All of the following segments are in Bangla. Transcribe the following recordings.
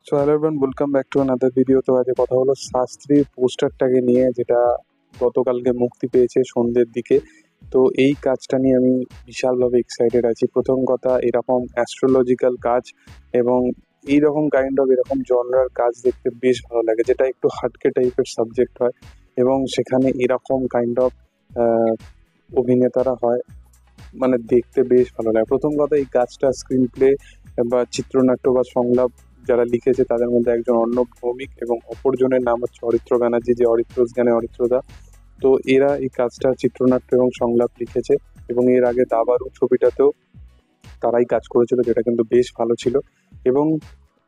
So hello everyone, welcome back to another video. তো আজকে কথা হলো শাস্ত্রীর পোস্টারটাকে নিয়ে, যেটা গতকালকে মুক্তি পেয়েছে সন্ধ্যের দিকে। তো এই কাজটা নিয়ে আমি বিশালভাবে এক্সাইটেড আছি। প্রথম কথা, এরকম অ্যাস্ট্রোলজিক্যাল কাজ এবং এইরকম কাইন্ড অফ এরকম জনরার কাজ দেখতে বেশ ভালো লাগে, যেটা একটু হাটকে টাইপের সাবজেক্ট হয় এবং সেখানে এরকম কাইন্ড অফ অভিনেতারা হয়, মানে দেখতে বেশ ভালো লাগে। প্রথম কথা, এই কাজটা স্ক্রিন প্লে বা চিত্রনাট্য বা সংলাপ যারা লিখেছে তাদের মধ্যে একজন অর্ণব ভৌমিক এবং অপরজনের নাম হচ্ছে অরিত্র ব্যানার্জি, যে অরিত্রস জ্ঞানে অরিত্রদা। তো এরা এই কাজটা চিত্রনাট্য এবং সংলাপ লিখেছে এবং এর আগে দাবারু ছবিটাতেও তারাই কাজ করেছিল, যেটা কিন্তু বেশ ভালো ছিল। এবং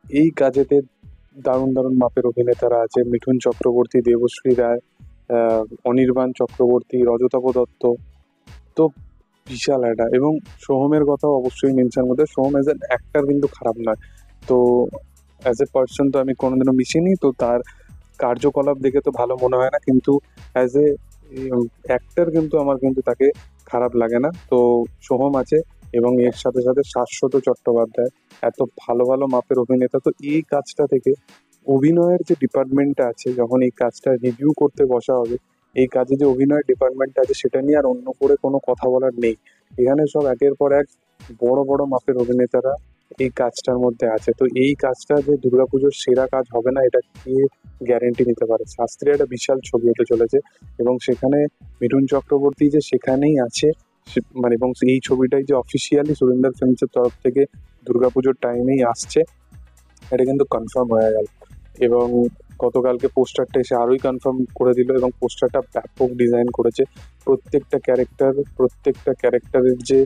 এই কাজেতে দারুণ দারুণ মাপের অভিনেতারা আছে: মিঠুন চক্রবর্তী, দেবশ্রী রায়, অনির্বাণ চক্রবর্তী, রজতাভ দত্ত। তো বিশাল একটা। এবং সোহমের কথাও অবশ্যই মেনশন করতে, সোহম অ্যাজ অ্যান অ্যাক্টার কিন্তু খারাপ নয়। তো অ্যাজ এ পার্সন তো আমি কোনোদিনও মিশিনি, তো তার কার্যকলাপ দেখে তো ভালো মনে হয় না, কিন্তু অ্যাজ এ অ্যাক্টার কিন্তু আমার কিন্তু তাকে খারাপ লাগে না। তো সোহম আছে এবং এর সাথে সাথে শাশ্বত চট্টোপাধ্যায়, এত ভালো ভালো মাপের অভিনেতা। তো এই কাজটা থেকে অভিনয়ের যে ডিপার্টমেন্টটা আছে, যখন এই কাজটা রিভিউ করতে বসা হবে, এই কাজে যে অভিনয়ের ডিপার্টমেন্টটা আছে সেটা নিয়ে আর অন্য করে কোনো কথা বলার নেই। এখানে সব একের পর এক বড় বড় মাপের অভিনেতারা এই কাজটার মধ্যে আছে। তো এই কাজটা যে দুর্গাপুজোর সেরা কাজ হবে না, এটা কে গ্যারেন্টি নিতে পারে? শাস্ত্রী একটা বিশাল ছবি হতে চলেছে এবং সেখানে মিঠুন চক্রবর্তী যে সেখানেই আছে, মানে এবং এই ছবিটাই যে অফিসিয়ালি সুরিন্দার ফিল্মসের তরফ থেকে দুর্গাপুজোর টাইমেই আসছে, এটা কিন্তু কনফার্ম হয়ে গেল। এবং গতকালকে পোস্টারটা এসে আরোই কনফার্ম করে দিল এবং পোস্টারটা ব্যাপক ডিজাইন করেছে। প্রত্যেকটা ক্যারেক্টারের যে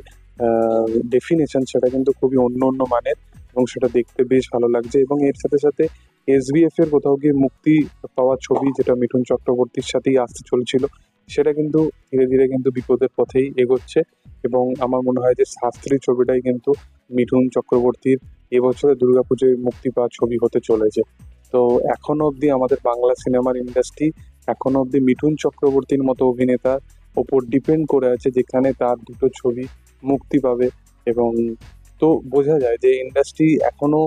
ডেফিনেশন সেটা কিন্তু খুবই অন্য অন্য মানের এবং সেটা দেখতে বেশ ভালো লাগছে। এবং এর সাথে সাথে এসবিএফ এর কোথাও গিয়ে মুক্তি পাওয়া ছবি, যেটা মিঠুন চক্রবর্তীর সাথেই আসতে চলছিল, সেটা কিন্তু ধীরে ধীরে কিন্তু বিপদের পথেই এগোচ্ছে। এবং আমার মনে হয় যে শাস্ত্রী ছবিটাই কিন্তু মিঠুন চক্রবর্তীর এবছরে দুর্গাপুজোয় মুক্তি পাওয়া ছবি হতে চলেছে। তো এখনো অবধি আমাদের বাংলা সিনেমার ইন্ডাস্ট্রি এখনো অবধি মিঠুন চক্রবর্তীর মতো অভিনেতার ওপর ডিপেন্ড করে আছে, যেখানে তার দুটো ছবি মুক্তি পাবে। এবং তো বোঝা যায় যে ইন্ডাস্ট্রি এখনো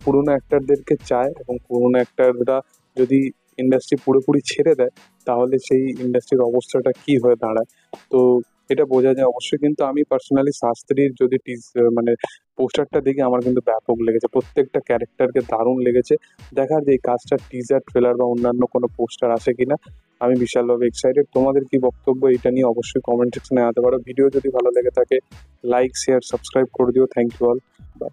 পুরোনো অ্যাক্টরদেরকে চায় এবং পুরোনো অ্যাক্টররা যদি ইন্ডাস্ট্রি পুরোপুরি ছেড়ে দেয়, তাহলে সেই ইন্ডাস্ট্রির অবস্থাটা কি হয়ে দাঁড়ায়। তো এটা বোঝা যায় অবশ্যই। কিন্তু আমি পার্সোনালি শাস্ত্রীর যদি মানে পোস্টারটা দেখে আমার কিন্তু ব্যাপক লেগেছে, প্রত্যেকটা ক্যারেক্টারকে দারুণ লেগেছে। দেখার যে এই কাজটার টিজার, ট্রেলার বা অন্যান্য কোনো পোস্টার আসে কিনা। আমি বিশালভাবে এক্সাইটেড। তোমাদের কি বক্তব্য এটা নিয়ে অবশ্যই কমেন্ট সেকশনে জানাতে পারো। ভিডিও যদি ভালো লেগে থাকে, লাইক, শেয়ার, সাবস্ক্রাইব করে দিও। Thank you all. বাই।